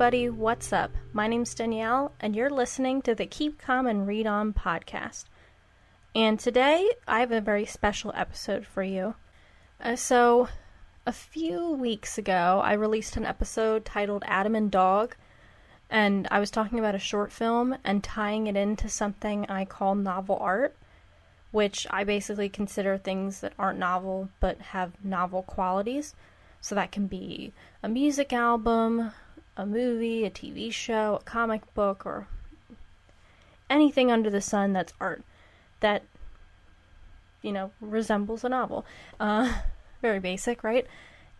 everybody, what's up? My name's Danielle, and you're listening to the Keep Calm and Read On podcast. And today, I have a very special episode for you. So, a few weeks ago, I released an episode titled Adam and Dog, and I was talking about a short film and tying it into something I call novel art, which I basically consider things that aren't novel but have novel qualities. So that can be a music album, a movie, a TV show, a comic book, or anything under the sun that's art that, resembles a novel. Very basic, right?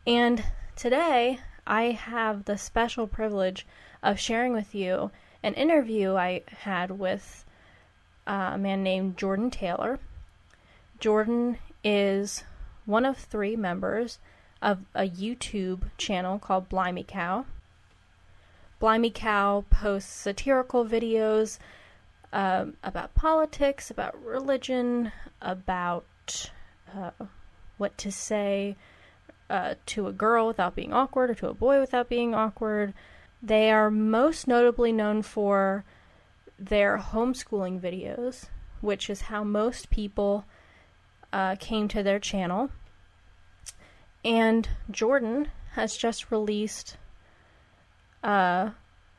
And today, I have the special privilege of sharing with you an interview I had with a man named Jordan Taylor. Jordan is one of 3 members of a YouTube channel called Blimey Cow. Blimey Cow posts satirical videos about politics, about religion, about what to say to a girl without being awkward or to a boy without being awkward. They are most notably known for their homeschooling videos, which is how most people came to their channel. And Jordan has just released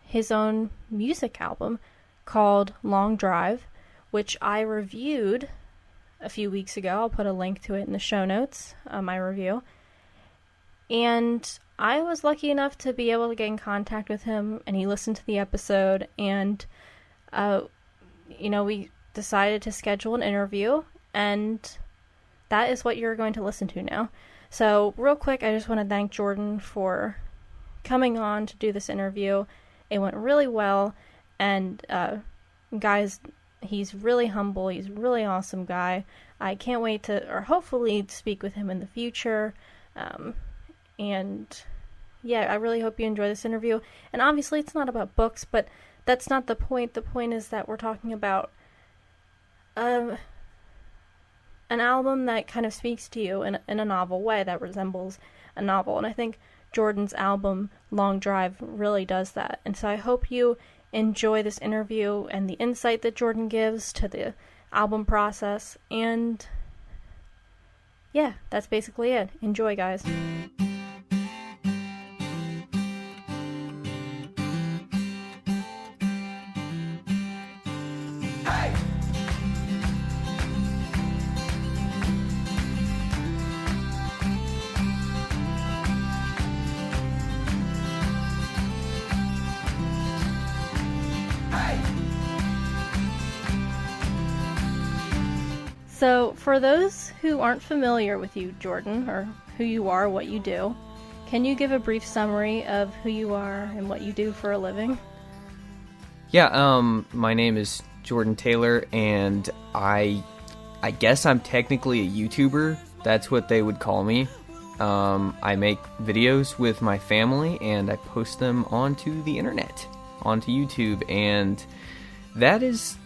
his own music album called Long Drive, which I reviewed a few weeks ago. I'll put a link to it in the show notes, my review. And I was lucky enough to be able to get in contact with him, and he listened to the episode, and, we decided to schedule an interview, and that is what you're going to listen to now. So, real quick, I just want to thank Jordan for coming on to do this interview. It went really well, and guys, he's really humble, he's a really awesome guy. I can't wait to, or hopefully, speak with him in the future, and yeah, I really hope you enjoy this interview. And obviously, it's not about books, but that's not the point. The point is that we're talking about an album that kind of speaks to you in a novel way that resembles a novel. And I think Jordan's album, Long Drive, really does that. And so I hope you enjoy this interview and the insight that Jordan gives to the album process. And yeah, that's basically it. Enjoy, guys. So, for those who aren't familiar with you, Jordan, or who you are, what you do, can you give a brief summary of who you are and what you do for a living? Yeah, my name is Jordan Taylor, and I guess I'm technically a YouTuber. That's what they would call me. I make videos with my family, and I post them onto the internet, onto YouTube, and that's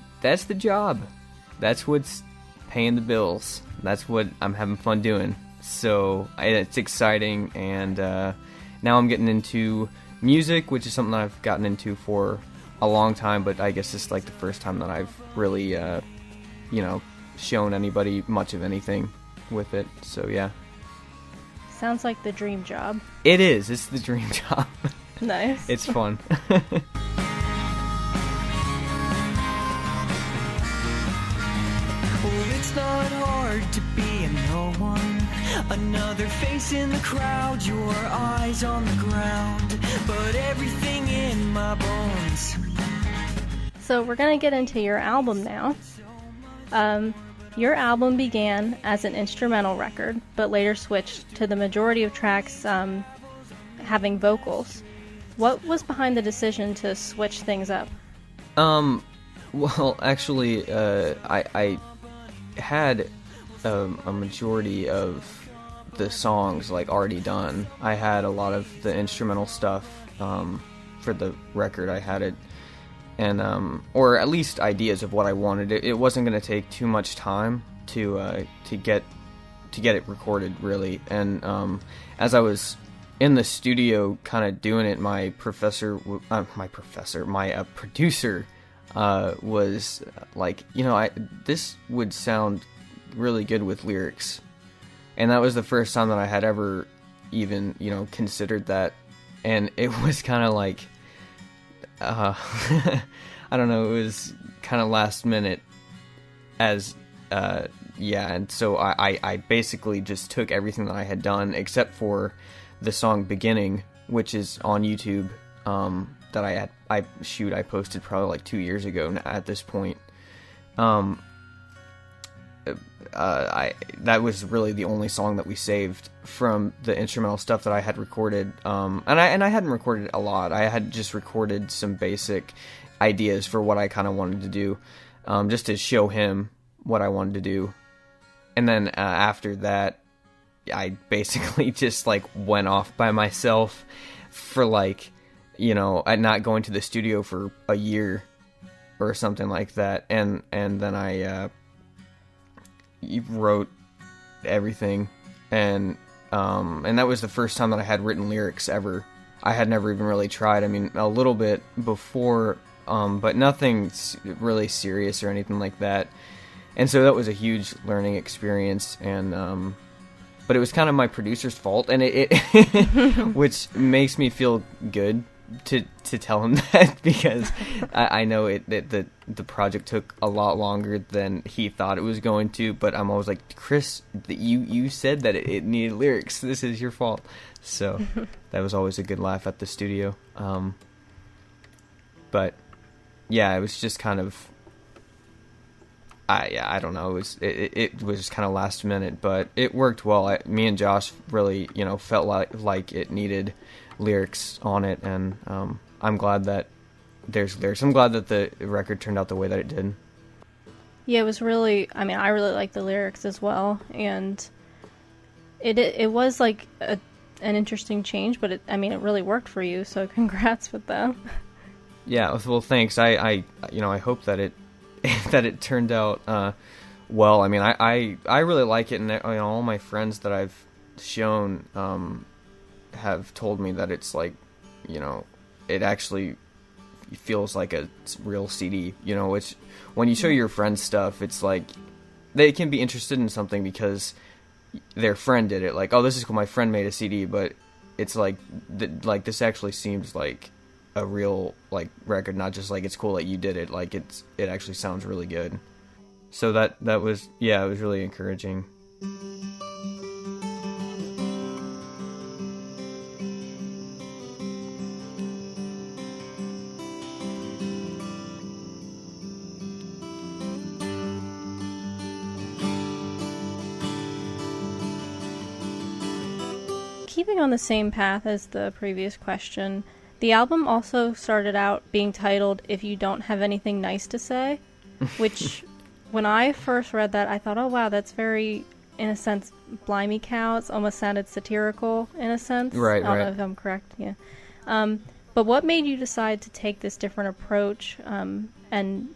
the job. That's what's paying the bills. That's what I'm having fun doing. So it's exciting, and now I'm getting into music, which is something that I've gotten into for a long time, but I guess it's like the first time that I've really shown anybody much of anything with it. So yeah, sounds like the dream job. It is. It's the dream job. Nice. It's fun. It's not hard to be a no one. Another face in the crowd, your eyes on the ground, but everything in my bones. So we're going to get into your album now. Your album began as an instrumental record, but later switched to the majority of tracks having vocals. What was behind the decision to switch things up? Well, actually, I had a majority of the songs already done. I had a lot of the instrumental stuff for the record. I had it, and or at least ideas of what I wanted. It wasn't going to take too much time to get it recorded, really. And as I was in the studio kind of doing it, my producer was like, this would sound really good with lyrics. And that was the first time that I had ever even, considered that. And it was kind of like, I don't know, it was kind of last minute and so I basically just took everything that I had done, except for the song Beginning, which is on YouTube, that I posted probably like 2 years ago at this point. That was really the only song that we saved from the instrumental stuff that I had recorded. And I hadn't recorded a lot. I had just recorded some basic ideas for what I kind of wanted to do, just to show him what I wanted to do. And then after that, I basically just like went off by myself for like, not going to the studio for a year or something like that. And then I wrote everything, and that was the first time that I had written lyrics ever. I had never even really tried. I mean, a little bit before, but nothing really serious or anything like that. And so that was a huge learning experience, and but it was kind of my producer's fault, and it which makes me feel good to tell him that, because I know the project took a lot longer than he thought it was going to, but I'm always like, Chris, you said that it needed lyrics. This is your fault. So that was always a good laugh at the studio. But yeah, it was just kind of, I don't know. It was kind of last minute, but it worked well. Me and Josh really, felt like it needed lyrics on it, and I'm glad that there's lyrics. I'm glad that the record turned out the way that it did. Yeah, it was really. I mean, I really liked the lyrics as well, and it was like an interesting change, but it really worked for you. So congrats with that. Yeah, well, thanks. I hope that it that it turned out well. I mean, I really like it, and all my friends that I've shown have told me that it's like, it actually feels like a real CD. Which when you show your friends stuff, it's like they can be interested in something because their friend did it. Like, oh, this is cool, my friend made a CD, but it's like this actually seems like a real like record, not just like it's cool that you did it. Like it actually sounds really good. So that was, it was really encouraging. Keeping on the same path as the previous question, the album also started out being titled If You Don't Have Anything Nice to Say, which when I first read that, I thought, oh wow, that's very, in a sense, Blimey Cow. It's almost sounded satirical in a sense. Right, I don't know if I'm correct, yeah. But what made you decide to take this different approach and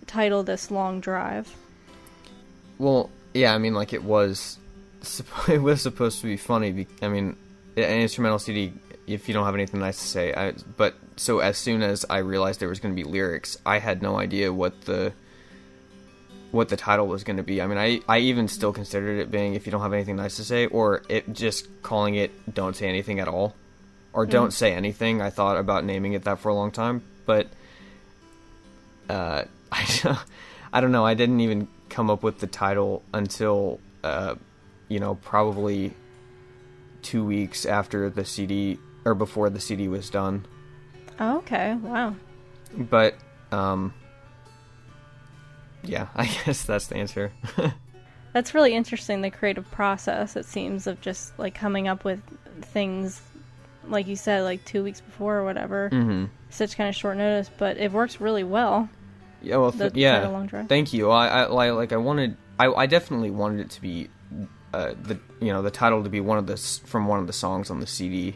title this Long Drive? Well, yeah, I mean, like it was supposed to be funny. I mean, an instrumental CD, if you don't have anything nice to say. But so as soon as I realized there was going to be lyrics, I had no idea what the title was going to be. I mean, I even still considered it being If You Don't Have Anything Nice to Say, or it just calling it Don't Say Anything at All, or Don't Say Anything. I thought about naming it that for a long time, but I don't know. I didn't even come up with the title until probably 2 weeks after the CD, or before the CD was done. Oh, okay. Wow. But yeah, I guess that's the answer. That's really interesting, the creative process, it seems, of just like coming up with things, like you said, like 2 weeks before or whatever. Mm-hmm. Such kind of short notice, but it works really well. Yeah, well, Long Drive. Thank you. I definitely wanted it to be the title to be from one of the songs on the CD,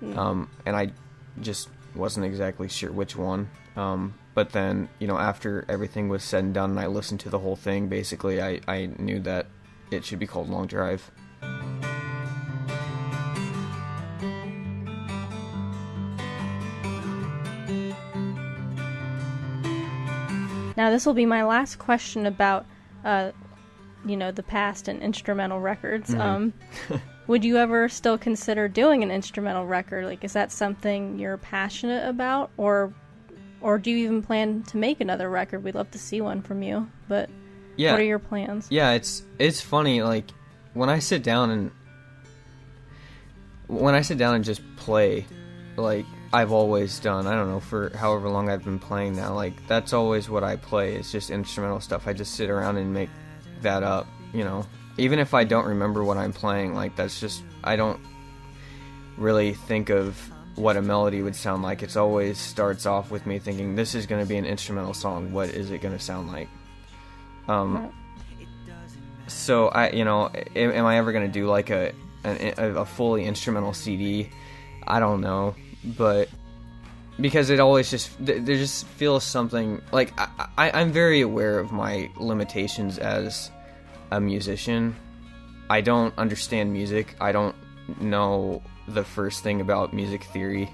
and I just wasn't exactly sure which one. But then, after everything was said and done, and I listened to the whole thing, basically, I knew that it should be called Long Drive. Now, this will be my last question about, the past and instrumental records. Would you ever still consider doing an instrumental record? Like, is that something you're passionate about, or do you even plan to make another record? We'd love to see one from you, but Yeah. what are your plans? Yeah, it's funny, like, when I sit down and just play, like I've always done, I don't know, for however long I've been playing now, like, that's always what I play, is just instrumental stuff. I just sit around and make that up, even if I don't remember what I'm playing, like, that's just, I don't really think of what a melody would sound like. It's always starts off with me thinking, this is going to be an instrumental song, what is it going to sound like? So I, am I ever going to do like a fully instrumental CD? I don't know, but because it always there just feels something like I'm very aware of my limitations as a musician. I don't understand music. I don't know the first thing about music theory,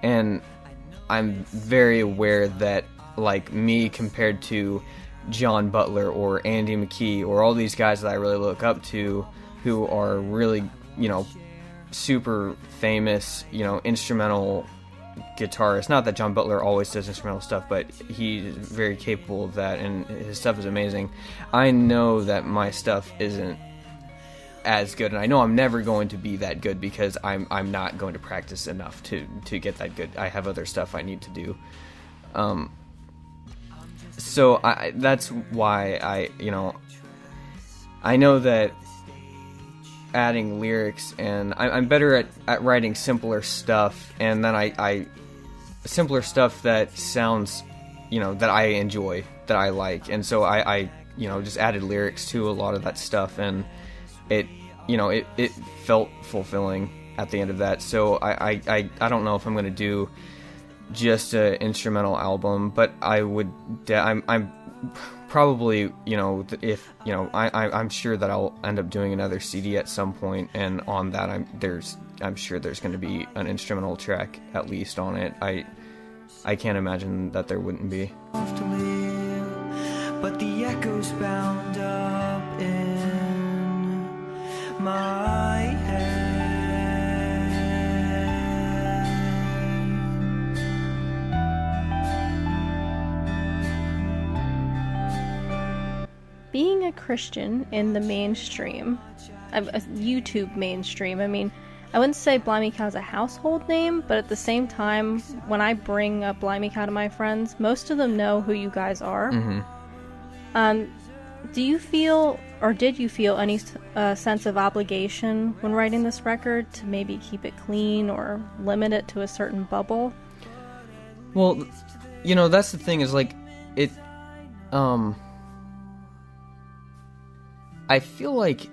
and I'm very aware that, like, me compared to John Butler or Andy McKee or all these guys that I really look up to, who are really, super famous, instrumental guitarist. Not that John Butler always does instrumental stuff, but he's very capable of that, and his stuff is amazing. I know that my stuff isn't as good, and I know I'm never going to be that good because I'm not going to practice enough to get that good. I have other stuff I need to do. So that's why I know that adding lyrics, and I'm better at writing simpler stuff, and then simpler stuff that sounds, that I enjoy, that I like, and so I just added lyrics to a lot of that stuff, and it felt fulfilling at the end of that. So I don't know if I'm going to do just an instrumental album, but I would. I'm probably, if I'm sure that I'll end up doing another CD at some point, and on that I'm sure there's going to be an instrumental track at least on it. I can't imagine that there wouldn't be. But the echoes bound up in my head. Being a Christian in the mainstream, a YouTube mainstream, I mean, I wouldn't say Blimey Cow's a household name, but at the same time, when I bring up Blimey Cow to my friends, most of them know who you guys are. Do you feel, or did you feel any sense of obligation when writing this record to maybe keep it clean or limit it to a certain bubble? Well, that's the thing, is like, it, I feel like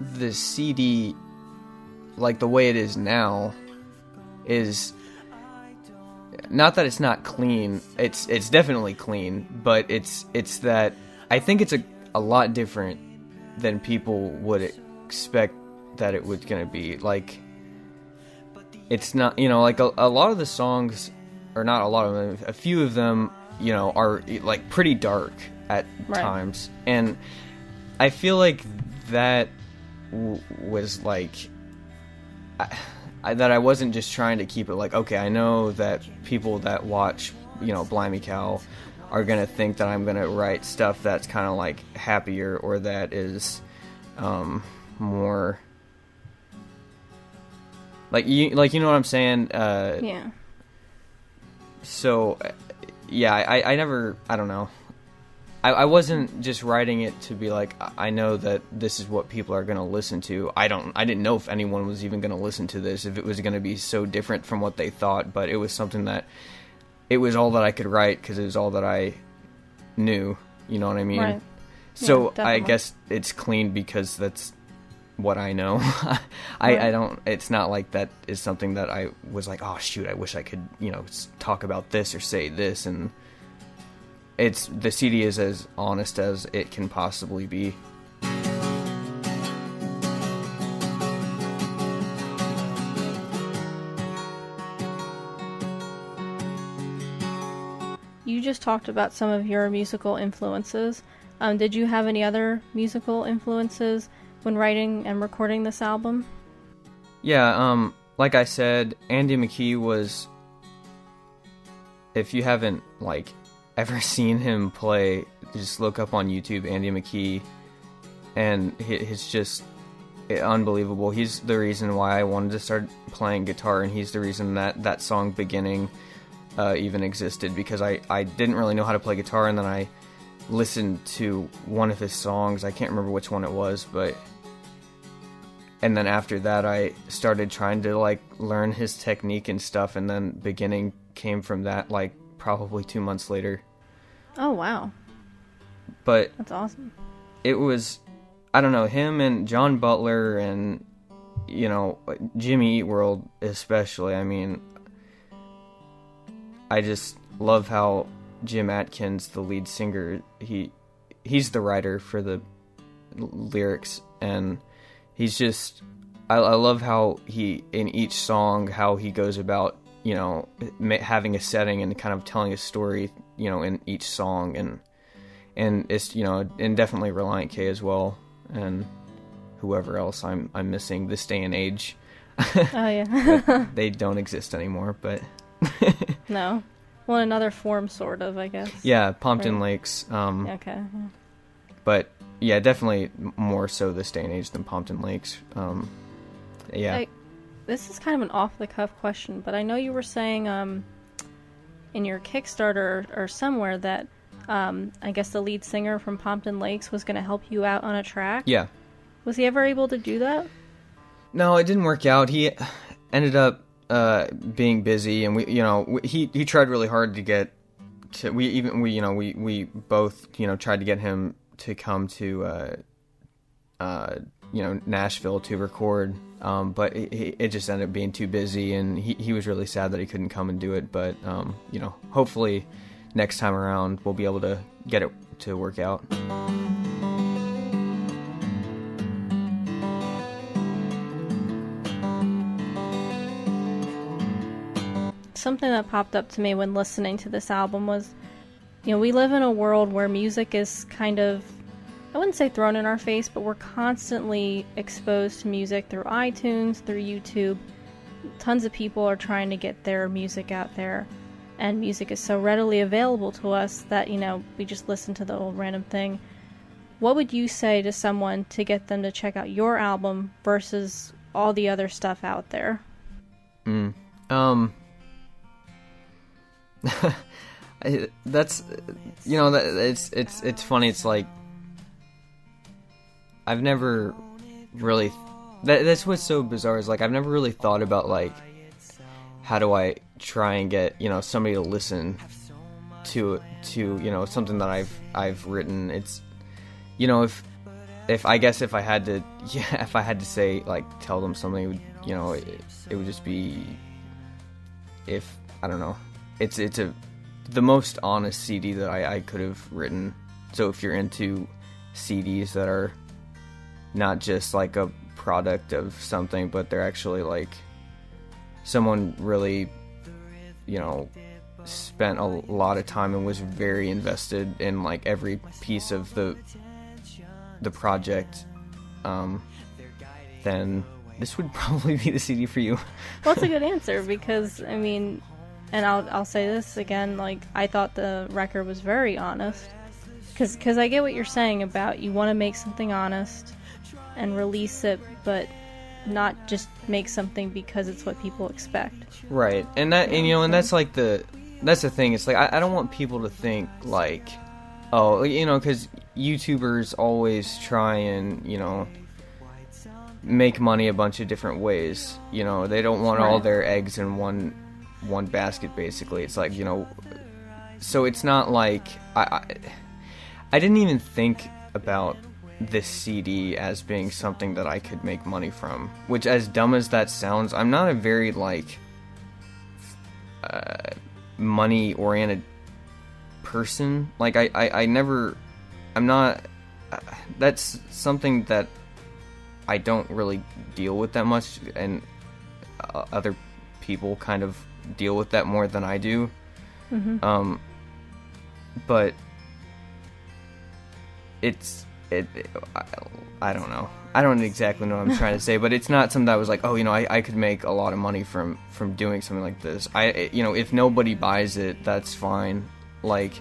the CD, like the way it is now, is not that it's not clean. It's definitely clean, but it's that I think it's a lot different than people would expect that it was gonna be. Like, it's not, like a lot of the songs, or not a lot of them, a few of them, are like pretty dark at times, and I feel like that was like that I wasn't just trying to keep it like, okay, I know that people that watch, Blimey Cow are gonna think that I'm gonna write stuff that's kind of like happier, or that is more like you know what I'm saying? Yeah. So yeah, I never, I don't know. I wasn't just writing it to be like, I know that this is what people are going to listen to. I didn't know if anyone was even going to listen to this, if it was going to be so different from what they thought, but it was something that, it was all that I could write, because it was all that I knew, you know what I mean? Right. So Yeah, I guess it's clean because that's what I know. I don't, it's not like that is something that I was like, oh shoot, I wish I could, talk about this or say this, and the CD is as honest as it can possibly be. you just talked about some of your musical influences. Did you have any other musical influences when writing and recording this album? Yeah, like I said, Andy McKee was, if you haven't, like, ever seen him play, just look up on YouTube Andy McKee, and it's just unbelievable. He's the reason why I wanted to start playing guitar, and he's the reason that song Beginning even existed, because I didn't really know how to play guitar, and then I listened to one of his songs. I can't remember which one it was, and then after that I started trying to like learn his technique and stuff, and then Beginning came from that, like probably 2 months later. Oh wow. But that's awesome. It was, I don't know, him and John Butler and, you know, Jimmy Eat World especially. I mean, I just love how Jim Atkins, the lead singer, he's the writer for the lyrics, and he's just, I love how he, in each song, how he goes about, you know, having a setting and kind of telling a story, you know, in each song, and it's, you know, and definitely Relient K as well, and whoever else I'm missing this day and age. Oh yeah. They don't exist anymore, but no. Well, in another form, sort of, I guess. Yeah, Pompton right. Lakes. Okay. Yeah. But yeah, definitely more so this day and age than Pompton Lakes. Yeah. This is kind of an off-the-cuff question, but I know you were saying in your Kickstarter or somewhere that I guess the lead singer from Pompton Lakes was going to help you out on a track. Yeah. Was he ever able to do that? No, it didn't work out. He ended up being busy, and he tried really hard to get to. We both tried to get him to come to Nashville to record, but it just ended up being too busy, and he was really sad that he couldn't come and do it. But hopefully next time around we'll be able to get it to work out. Something that popped up to me when listening to this album was, we live in a world where music is kind of, I wouldn't say thrown in our face, but we're constantly exposed to music through iTunes, through YouTube. Tons of people are trying to get their music out there, and music is so readily available to us that, we just listen to the old random thing. What would you say to someone to get them to check out your album versus all the other stuff out there? That's it's funny. It's like I've never really that's what's so bizarre is like I've never really thought about like how do I try and get somebody to listen to something that I've written. It's if I guess if I had to say like tell them something, it would just be if I don't know. It's the most honest CD that I could have written. So if you're into CDs that are not just like a product of something, but they're actually like someone really, spent a lot of time and was very invested in like every piece of the project, then this would probably be the CD for you. Well, it's a good answer because, and I'll say this again, like, I thought the record was very honest. Because I get what you're saying about you want to make something honest and release it, but not just make something because it's what people expect. Right. And that, and that's like that's the thing. It's like, I don't want people to think like, oh, because YouTubers always try and, make money a bunch of different ways. They don't want all their eggs in one basket, basically. It's like, so it's not like I didn't even think about this CD as being something that I could make money from, which, as dumb as that sounds, I'm not a very like money oriented person. Like I'm not that's something that I don't really deal with that much, and other people kind of deal with that more than I do. Mm-hmm. but I don't know. I don't exactly know what I'm trying to say, but it's not something that I was like, oh, I could make a lot of money from doing something like this. If nobody buys it, that's fine. Like,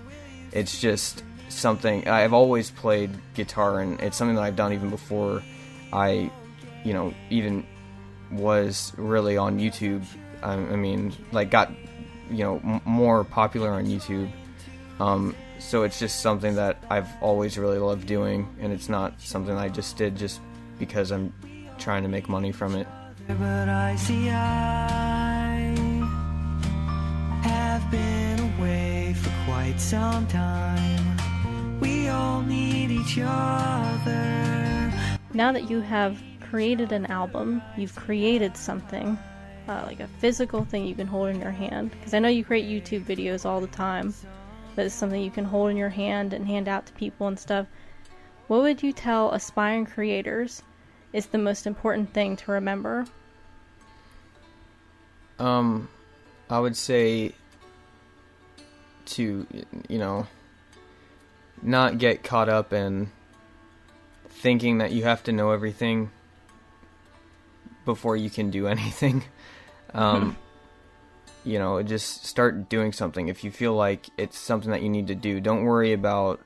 it's just something. I've always played guitar, and it's something that I've done even before I, even was really on YouTube. I mean, like, got, more popular on YouTube. So it's just something that I've always really loved doing, and it's not something I just did just because I'm trying to make money from it. But I see I have been away for quite some time. We all need each other. Now that you have created an album, you've created something, like a physical thing you can hold in your hand. Because I know you create YouTube videos all the time, but it's something you can hold in your hand and hand out to people and stuff. What would you tell aspiring creators is the most important thing to remember? I would say to, not get caught up in thinking that you have to know everything before you can do anything. Just start doing something. If you feel like it's something that you need to do, don't worry about,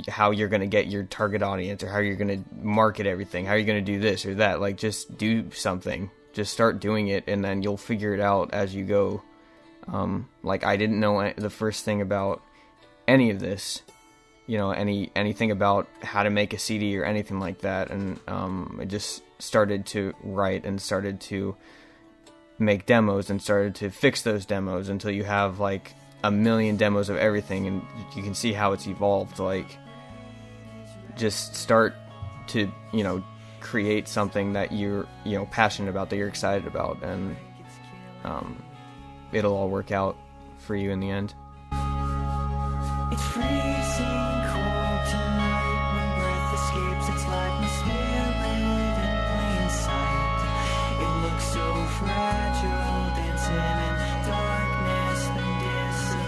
how you're going to get your target audience or how you're going to market everything, how you're going to do this or that. Like, just do something. Just start doing it, and then you'll figure it out as you go. Like, I didn't know the first thing about any of this, anything about how to make a CD or anything like that. And I just started to write and started to make demos and started to fix those demos until you have like 1 million demos of everything, and you can see how it's evolved. Like, just start to, create something that you're, passionate about, that you're excited about, and it'll all work out for you in the end. It's freezing cold tonight when breath escapes. It's like my spirit in plain sight. It looks so fragile, dancing in darkness, then disappears.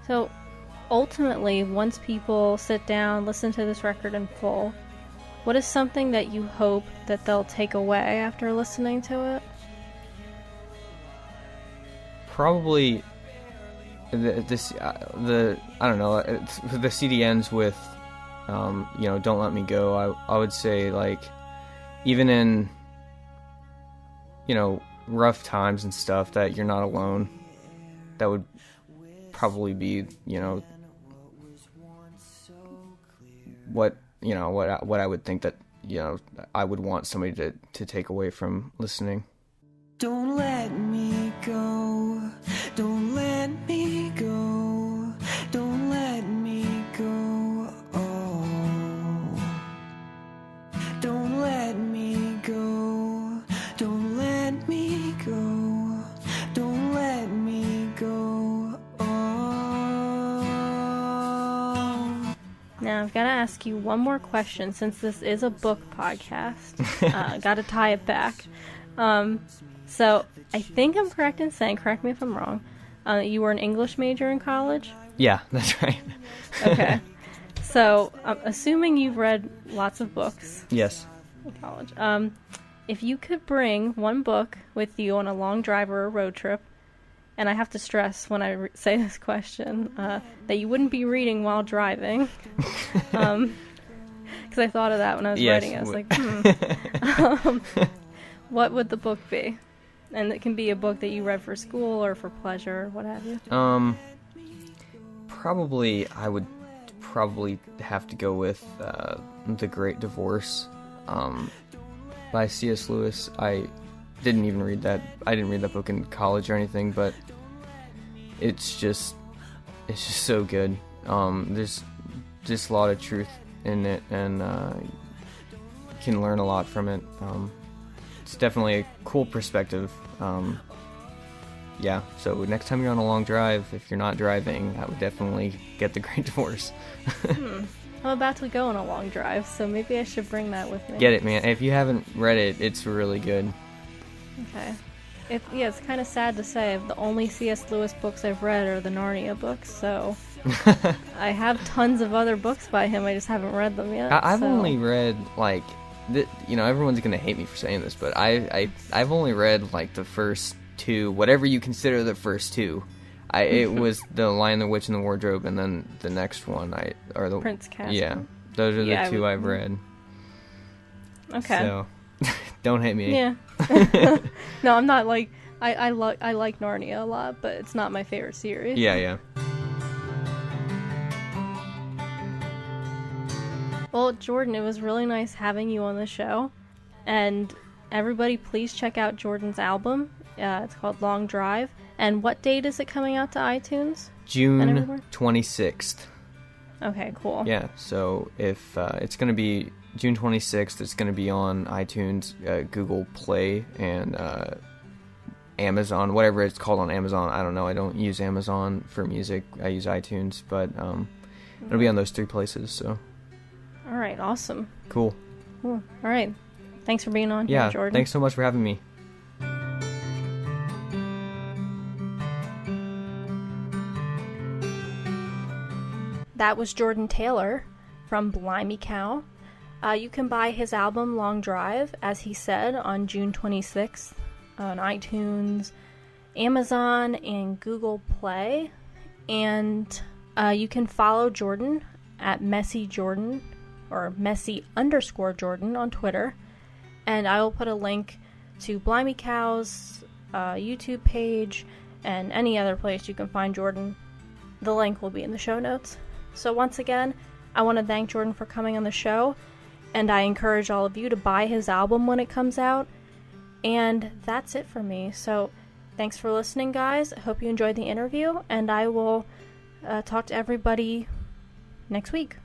So, ultimately, once people sit down, listen to this record in full, what is something that you hope that they'll take away after listening to it? Probably the I don't know, the CD ends with Don't Let Me Go. I would say, like, even in rough times and stuff, that you're not alone. That would probably be what I would think that I would want somebody to take away from listening. Don't let me go, don't let me go, don't let me go, oh. Don't let me go, don't let me go, don't let me go, oh. Now, I've got to ask you one more question, since this is a book podcast. Got to tie it back. So, I think I'm correct in saying, correct me if I'm wrong, you were an English major in college? Yeah, that's right. Okay. So, I'm assuming you've read lots of books. Yes. In college. If you could bring one book with you on a long drive or a road trip, and I have to stress when I say this question, that you wouldn't be reading while driving, because I thought of that when I was writing it. I was like, what would the book be? And it can be a book that you read for school or for pleasure, or what have you. I would probably have to go with The Great Divorce by C.S. Lewis. I didn't even read that. I didn't read that book in college or anything, but it's just so good. There's just a lot of truth in it, and you can learn a lot from it. It's definitely a cool perspective. Yeah, so next time you're on a long drive, if you're not driving, I would definitely get The Great Divorce. I'm about to go on a long drive, so maybe I should bring that with me. Get it, man. If you haven't read it, it's really good. Okay. It's kind of sad to say the only C.S. Lewis books I've read are the Narnia books, so I have tons of other books by him, I just haven't read them yet. I've so. only read, like, everyone's going to hate me for saying this, but I've only read, like, the first two, whatever you consider the first two. It was The Lion, the Witch, and the Wardrobe, and then the next one, the Prince Caspian. Yeah, those are the two I've read. Okay. So, don't hate me. Yeah. No, I'm not like I like Narnia a lot, but it's not my favorite series. Yeah. Well, Jordan, it was really nice having you on the show, and everybody, please check out Jordan's album. It's called Long Drive. And what date is it coming out to iTunes? June 26th. Okay, cool. Yeah, so if it's going to be June 26th, it's going to be on iTunes, Google Play, and Amazon, whatever it's called on Amazon. I don't know. I don't use Amazon for music. I use iTunes, but it'll be on those three places. So. All right, awesome. Cool. All right. Thanks for being on here, Jordan. Thanks so much for having me. That was Jordan Taylor from Blimey Cow. You can buy his album Long Drive, as he said, on June 26th on iTunes, Amazon, and Google Play. And you can follow Jordan at Messy Jordan, or Messy_Jordan on Twitter. And I will put a link to Blimey Cow's YouTube page and any other place you can find Jordan. The link will be in the show notes. So once again, I want to thank Jordan for coming on the show, and I encourage all of you to buy his album when it comes out. And that's it for me. So thanks for listening, guys. I hope you enjoyed the interview, and I will talk to everybody next week.